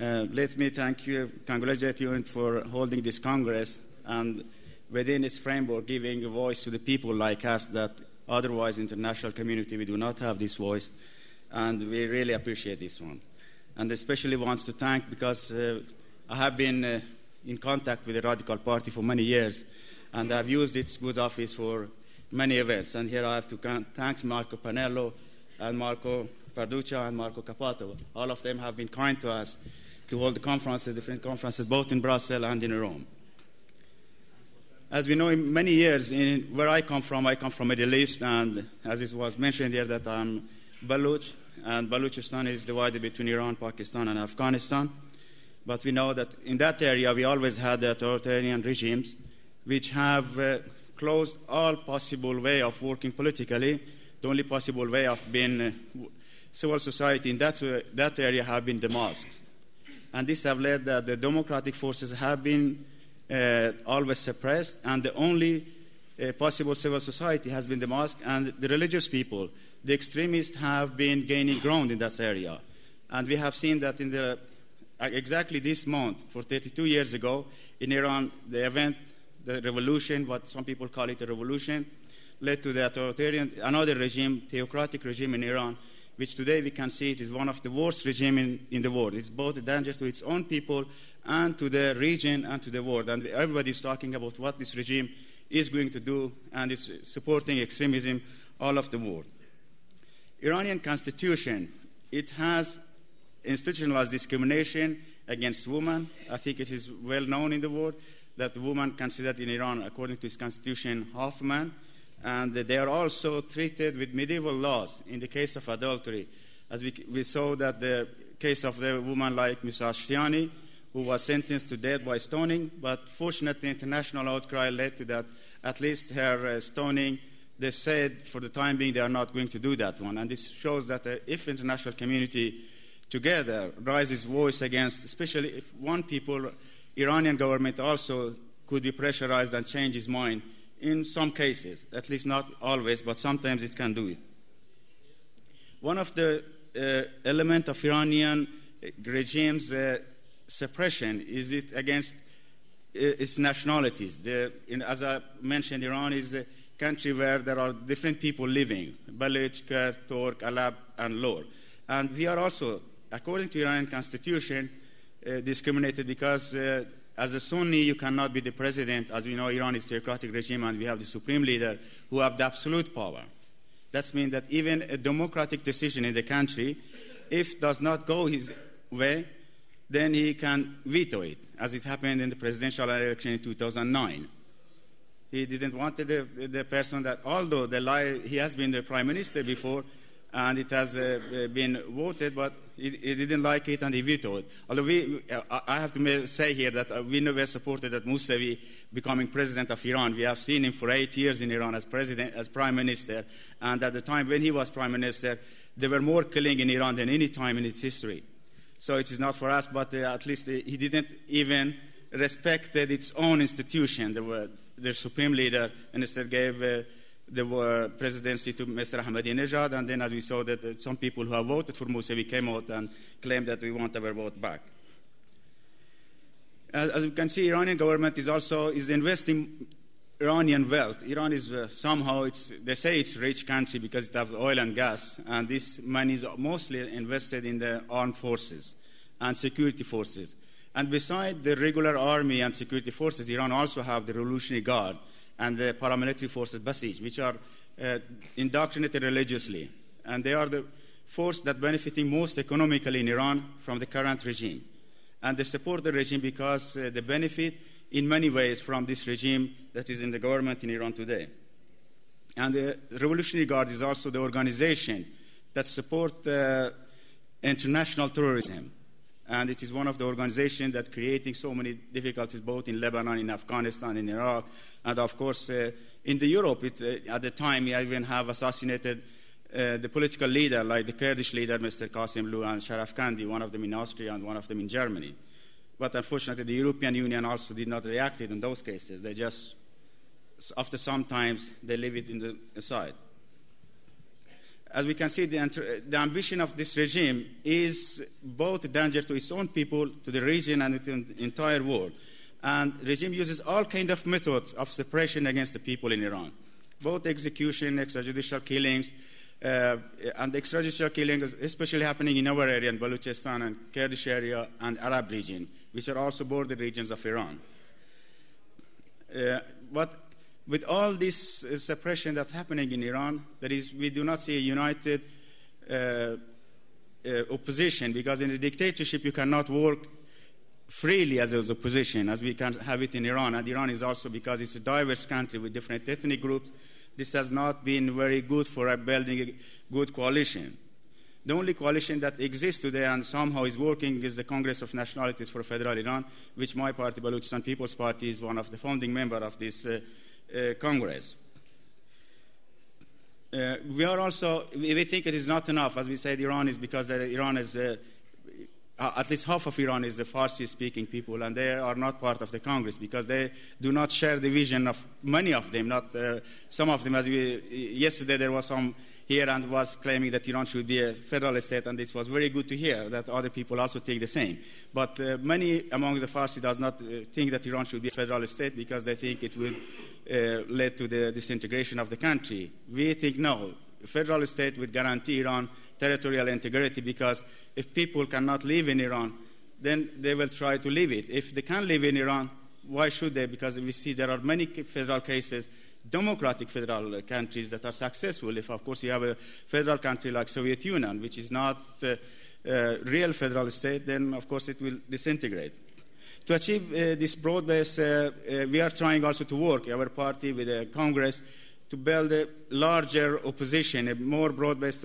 Let me congratulate you for holding this Congress and within its framework giving a voice to the people like us that otherwise international community we do not have this voice, and we really appreciate this one. And especially wants to thank because I have been in contact with the Radical Party for many years and I've used its good office for many events. And here I have to thank Marco Panello and Marco Parduccia and Marco Capato. All of them have been kind to us to hold the conferences, different conferences, both in Brussels and in Rome. As we know, in many years, where I come from Middle East, and as it was mentioned here that I'm Baloch, and Balochestan is divided between Iran, Pakistan, and Afghanistan. But we know that in that area we always had authoritarian regimes which have closed all possible way of working politically. The only possible way of being civil society in that area have been the mosques. And this have led that the democratic forces have been always suppressed, and the only possible civil society has been the mosque, and the religious people, the extremists, have been gaining ground in that area. And we have seen that in exactly this month, for 32 years ago, in Iran, the event, the revolution, what some people call it a revolution, led to the authoritarian, another regime, theocratic regime in Iran, which today we can see it is one of the worst regimes in the world. It's both a danger to its own people and to the region and to the world. And everybody is talking about what this regime is going to do, and it's supporting extremism all over the world. Iranian constitution, it has institutionalized discrimination against women. I think it is well known in the world that women considered in Iran, according to its constitution, half man, and they are also treated with medieval laws in the case of adultery. As we saw that the case of the woman like Ms. Ashtiani, who was sentenced to death by stoning, but fortunately international outcry led to that, at least her stoning, they said for the time being they are not going to do that one. And this shows that if international community together raises voice against, especially if one people, Iranian government also could be pressurized and change his mind in some cases, at least not always, but sometimes it can do it. One of the elements of Iranian regime's suppression is it against its nationalities. As I mentioned, Iran is a country where there are different people living, Baloch, Kurd, Turk, Arab, and Lur. And we are also, according to Iranian constitution, discriminated because as a Sunni, you cannot be the president. As we know, Iran is a theocratic regime, and we have the supreme leader who have the absolute power. That means that even a democratic decision in the country, if does not go his way, then he can veto it, as it happened in the presidential election in 2009. He didn't want the person that, although he has been the prime minister before, and it has been voted, but he didn't like it and he vetoed. Although I have to say here that we never supported that Mousavi becoming president of Iran. We have seen him for 8 years in Iran as prime minister, and at the time when he was prime minister, there were more killing in Iran than any time in its history. So it is not for us, but at least he didn't even respect its own institution, the supreme leader, and instead gave the presidency to Mr. Ahmadinejad, and then as we saw that some people who have voted for Mousavi came out and claimed that we want our vote back. As you can see, Iranian government is investing Iranian wealth. Iran is somehow, they say it's a rich country because it has oil and gas, and this money is mostly invested in the armed forces and security forces. And beside the regular army and security forces, Iran also have the Revolutionary Guard and the paramilitary forces, Basij, which are indoctrinated religiously. And they are the force that benefiting most economically in Iran from the current regime. And they support the regime because they benefit in many ways from this regime that is in the government in Iran today. And the Revolutionary Guard is also the organization that supports international terrorism. And it is one of the organizations that creating so many difficulties both in Lebanon, in Afghanistan, in Iraq, and of course in the Europe. At the time, we even have assassinated the political leader, like the Kurdish leader, Mr. Qasimlu, and Sharaf Kandi, one of them in Austria and one of them in Germany. But unfortunately, the European Union also did not react in those cases. They just, after some times, they leave it in the side. as we can see, the ambition of this regime is both a danger to its own people, to the region, and to the entire world. And the regime uses all kinds of methods of suppression against the people in Iran, both execution, extrajudicial killings, and the extrajudicial killings especially happening in our area, in Bluchistan and Kurdish area and Arab region, which are also border regions of Iran. But with all this suppression that's happening in Iran, we do not see a united opposition, because in a dictatorship you cannot work freely as an opposition, as we can have it in Iran. And Iran is also, because it's a diverse country with different ethnic groups, this has not been very good for building a good coalition. The only coalition that exists today and somehow is working is the Congress of Nationalities for Federal Iran, which my party, Baloochistan People's Party, is one of the founding members of this Congress. We think it is not enough, as we said, Iran is, because Iran is, at least half of Iran is the Farsi-speaking people, and they are not part of the Congress because they do not share the vision of many of them, not some of them. Yesterday there was some here and was claiming that Iran should be a federal state, and this was very good to hear that other people also think the same. But many among the Farsi does not think that Iran should be a federal state because they think it will lead to the disintegration of the country. We think no, a federal state would guarantee Iran territorial integrity, because if people cannot live in Iran, then they will try to leave it. If they can live in Iran, why should they? Because we see there are many federal cases, democratic federal countries that are successful. If, of course, you have a federal country like Soviet Union, which is not a real federal state, then, of course, it will disintegrate. To achieve this broad base, we are trying also to work, our party, with the Congress, to build a larger opposition, a more broad-based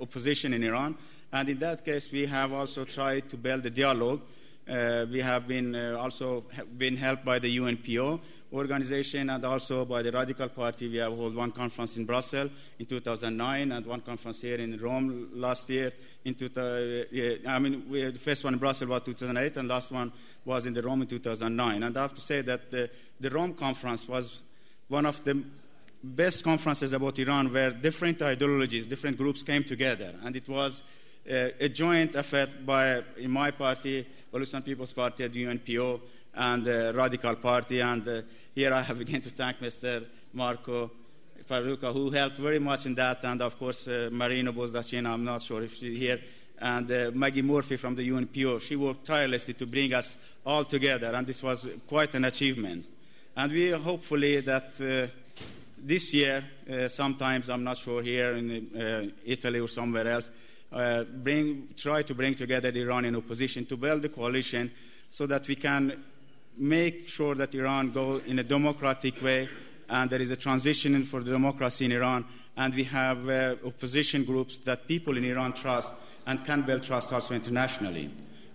opposition in Iran. And in that case, we have also tried to build a dialogue. We have been also been helped by the UNPO organization and also by the Radical Party. We have held one conference in Brussels in 2009 and one conference here in Rome last year. The first one in Brussels was 2008 and last one was in Rome in 2009. And I have to say that the Rome conference was one of the best conferences about Iran, where different ideologies, different groups came together. And it was a joint effort by, in my party, Baloochistan People's Party, at the UNPO, and the Radical Party. And here I have again to thank Mr. Marco Farruca, who helped very much in that. And, of course, Marina Bozdacina, I'm not sure if she's here, and Maggie Murphy from the UNPO. She worked tirelessly to bring us all together, and this was quite an achievement. And we hopefully that this year, sometimes, I'm not sure, here in Italy or somewhere else, try to bring together the Iranian opposition to build a coalition so that we can make sure that Iran go in a democratic way and there is a transition for the democracy in Iran, and we have opposition groups that people in Iran trust and can build trust also internationally.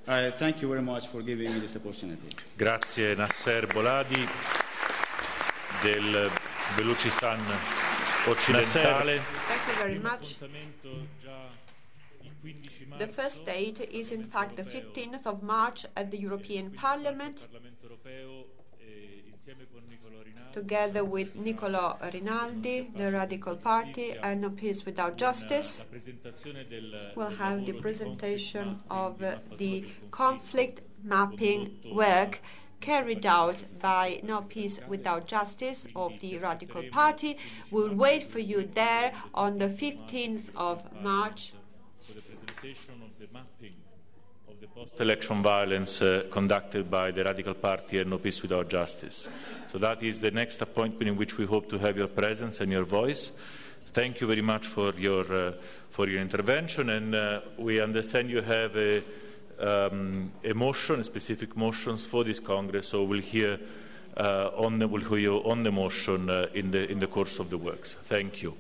Thank you very much for giving me this opportunity. Grazie Nasser Boladi del Bluchistan occidentale. Thank you very much. The first date is in fact the 15th of March at the European Parliament, together with Nicolò Rinaldi, the Radical Party, and No Peace Without Justice. We'll have the presentation of the conflict mapping work carried out by No Peace Without Justice of the Radical Party. We'll wait for you there on the 15th of March. For the presentation of the mapping of the post-election violence conducted by the Radical Party and No Peace Without Justice. So that is the next appointment in which we hope to have your presence and your voice. Thank you very much for your intervention, and we understand you have a motion, specific motions for this Congress, so we'll hear on the motion in the course of the works. Thank you.